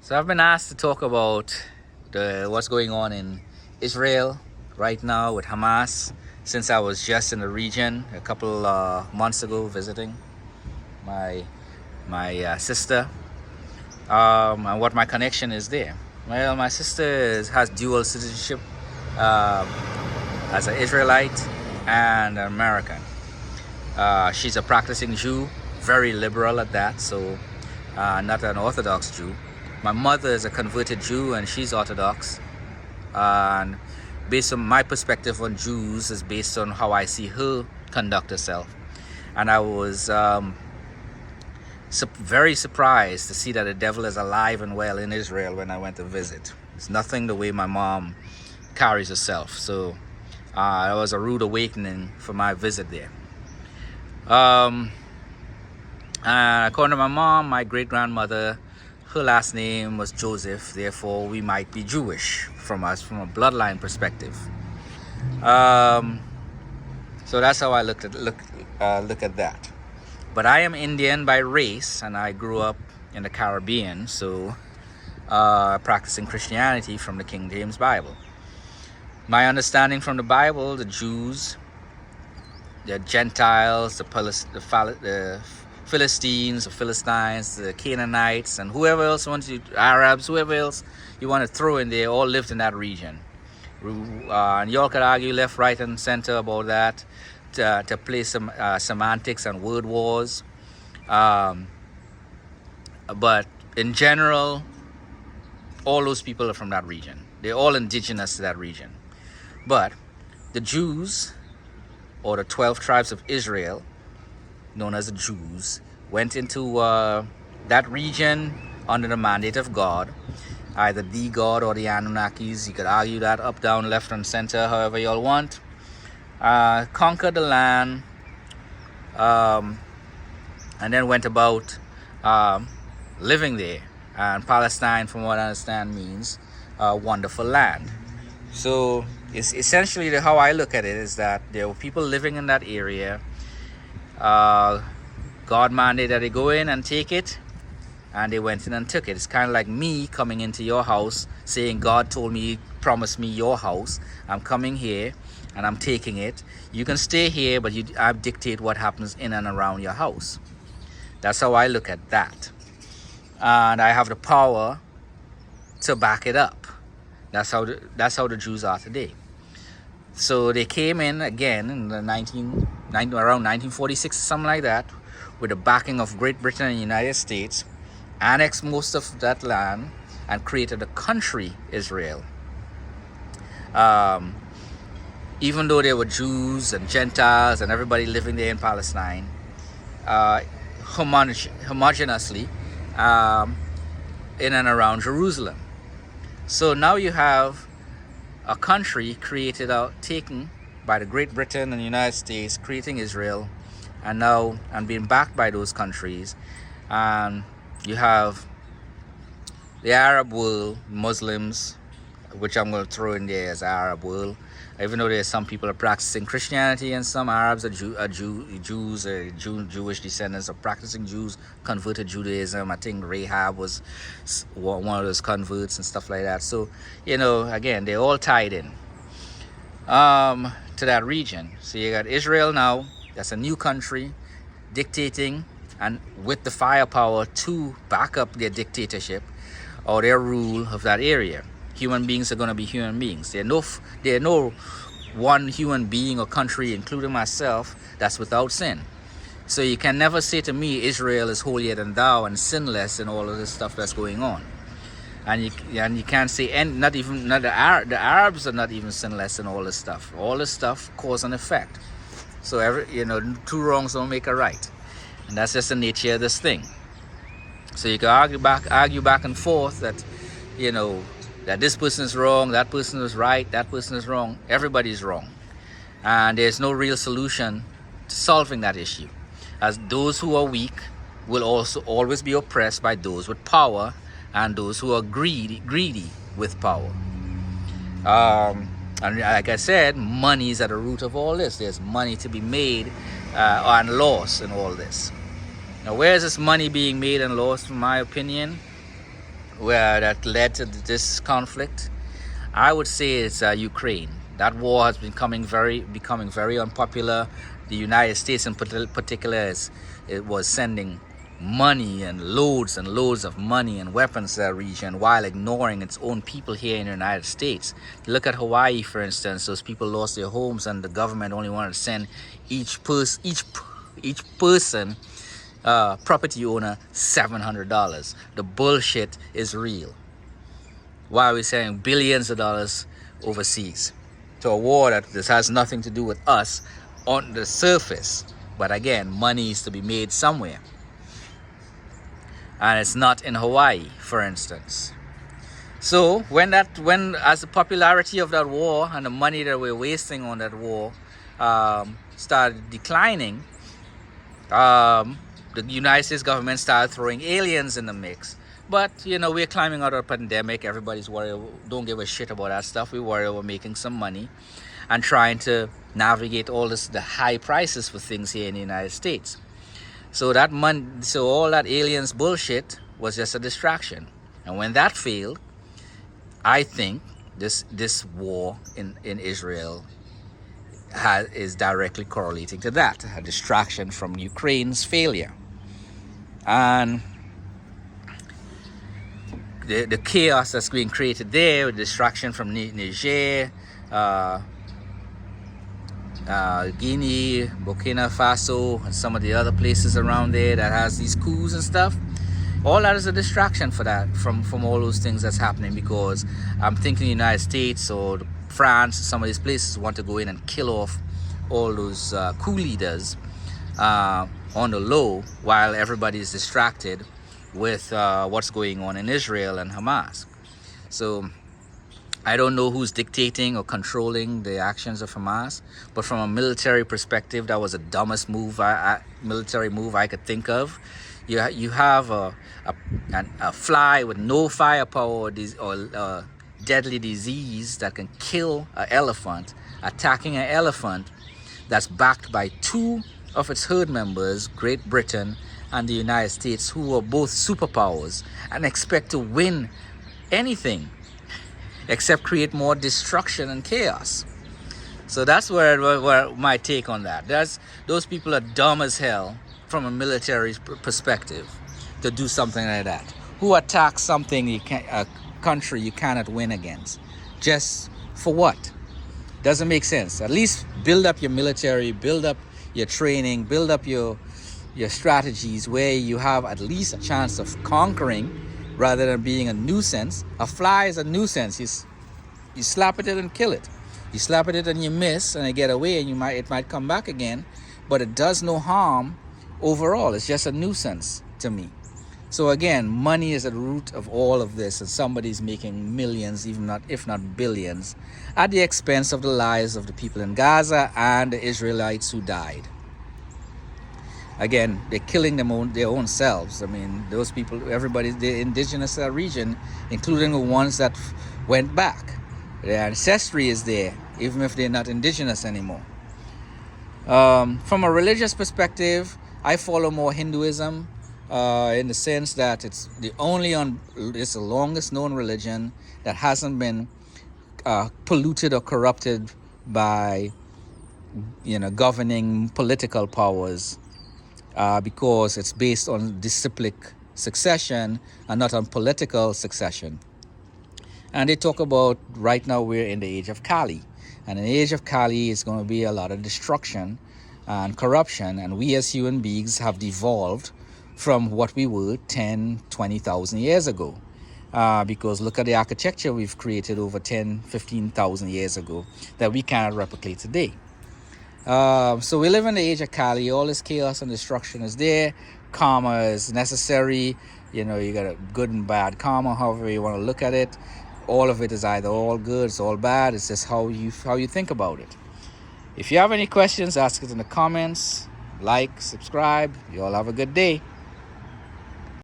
So I've been asked to talk about what's going on in Israel right now with Hamas since I was just in the region a couple months ago visiting my sister, and what my connection is there. Well, my sister has dual citizenship um, as an Israelite and an American. She's a practicing Jew, very liberal at that, so not an Orthodox Jew. My mother is a converted Jew and she's Orthodox. And based on my perspective on Jews is based on how I see her conduct herself. And I was very surprised to see that the devil is alive and well in Israel when I went to visit. It's nothing the way my mom carries herself. So it was a rude awakening for my visit there. And according to my mom, my great-grandmother, her last name was Joseph, therefore we might be Jewish from a bloodline perspective. So that's how I look at that. But I am Indian by race, and I grew up in the Caribbean, so practicing Christianity from the King James Bible. My understanding from the Bible, the Jews, the Gentiles, the Philistines, the Philistines, the Canaanites, and whoever else Arabs, whoever else you want to throw in there, all lived in that region. And y'all could argue left, right, and center about that to play some semantics and word wars. But in general, all those people are from that region. They're all indigenous to that region. But the Jews, or the 12 tribes of Israel, known as the Jews, went into that region under the mandate of God, either the God or the Anunnakis. You could argue that up, down, left, and center, however y'all want. Conquered the land, and then went about living there. And Palestine, from what I understand, means wonderful land. So it's essentially how I look at it is that there were people living in that area. God mandated that they go in and take it, and they went in and took it. It's kind of like me coming into your house saying, God told me, promised me your house. I'm coming here and I'm taking it. You can stay here, but I dictate what happens in and around your house. That's how I look at that. And I have the power to back it up. That's how the Jews are today. So they came in again in the around 1946, something like that, with the backing of Great Britain and the United States, annexed most of that land and created a country, Israel. Even though there were Jews and Gentiles and everybody living there in Palestine, homogeneously in and around Jerusalem. So now you have a country created taken by the Great Britain and the United States, creating Israel, and being backed by those countries. And you have the Arab world, Muslims, which I'm going to throw in there as Arab world, even though there's some people are practicing Christianity and some Arabs are Jewish descendants of practicing Jews, converted Judaism. I think Rahab was one of those converts and stuff like that. So, again, they're all tied in to that region. So you got Israel now, that's a new country, dictating and with the firepower to back up their dictatorship or their rule of that area. Human beings are going to be human beings. There are no one human being or country, including myself, that's without sin. So you can never say to me, Israel is holier than thou and sinless and all of this stuff that's going on. And you can't say, and not the Arabs are not even sinless and all this stuff. All this stuff cause and effect. So two wrongs don't make a right, and that's just the nature of this thing. So you can argue back and forth that that this person is wrong, that person is right, that person is wrong. Everybody's wrong. And there's no real solution to solving that issue. As those who are weak will also always be oppressed by those with power and those who are greedy with power. And like I said, money is at the root of all this. There's money to be made and lost in all this. Now, where is this money being made and lost, in my opinion? where that led to this conflict, I would say it's Ukraine. That war has been becoming very unpopular. The United States, in particular, it was sending money and loads of money and weapons to that region while ignoring its own people here in the United States. Look at Hawaii, for instance. Those people lost their homes, and the government only wanted to send each person, property owner, $700. The bullshit is real. Why are we sending billions of dollars overseas to a war that this has nothing to do with us on the surface? But again, money is to be made somewhere. And it's not in Hawaii, for instance. So when as the popularity of that war and the money that we're wasting on that war started declining, the United States government started throwing aliens in the mix. But, we're climbing out of a pandemic. Everybody's worried, don't give a shit about that stuff. We worry about making some money and trying to navigate the high prices for things here in the United States. So all that aliens bullshit was just a distraction. And when that failed, I think this war in Israel is directly correlating to that, a distraction from Ukraine's failure. And the chaos that's being created there, with distraction from Niger, Guinea, Burkina Faso, and some of the other places around there that has these coups and stuff. All that is a distraction for that, from all those things that's happening, because I'm thinking the United States or France, some of these places want to go in and kill off all those coup leaders on the low, while everybody is distracted with what's going on in Israel and Hamas. So I don't know who's dictating or controlling the actions of Hamas, but from a military perspective, that was the dumbest military move I could think of. You have a fly with no firepower or deadly disease that can kill an elephant, attacking an elephant that's backed by two of its herd members, Great Britain and the United States, who are both superpowers, and expect to win anything except create more destruction and chaos. So that's where my take on that. Those people are dumb as hell from a military perspective to do something like that. Who attacks a country you cannot win against? Just for what? Doesn't make sense. At least build up your military, build up your training, build up your strategies where you have at least a chance of conquering rather than being a nuisance. A fly is a nuisance. You slap at it and kill it. You slap at it and you miss and it get away, and it might come back again, but it does no harm overall. It's just a nuisance to me. So again, money is at the root of all of this, and somebody's making millions, if not billions, at the expense of the lives of the people in Gaza and the Israelites who died. Again, they're killing their own selves. I mean, those people, everybody, the indigenous region, including the ones that went back. Their ancestry is there, even if they're not indigenous anymore. From a religious perspective, I follow more Hinduism, in the sense that it's the longest known religion that hasn't been polluted or corrupted by governing political powers, because it's based on disciplic succession and not on political succession. And they talk about, right now we're in the age of Kali, and in the age of Kali is going to be a lot of destruction and corruption, and we as human beings have devolved from what we were 10, 20,000 years ago. Because look at the architecture we've created over 10, 15,000 years ago that we cannot replicate today. So we live in the age of Kali. All this chaos and destruction is there. Karma is necessary. You got a good and bad karma, however you want to look at it. All of it is either all good, it's all bad. It's just how you think about it. If you have any questions, ask it in the comments. Like, subscribe. You all have a good day.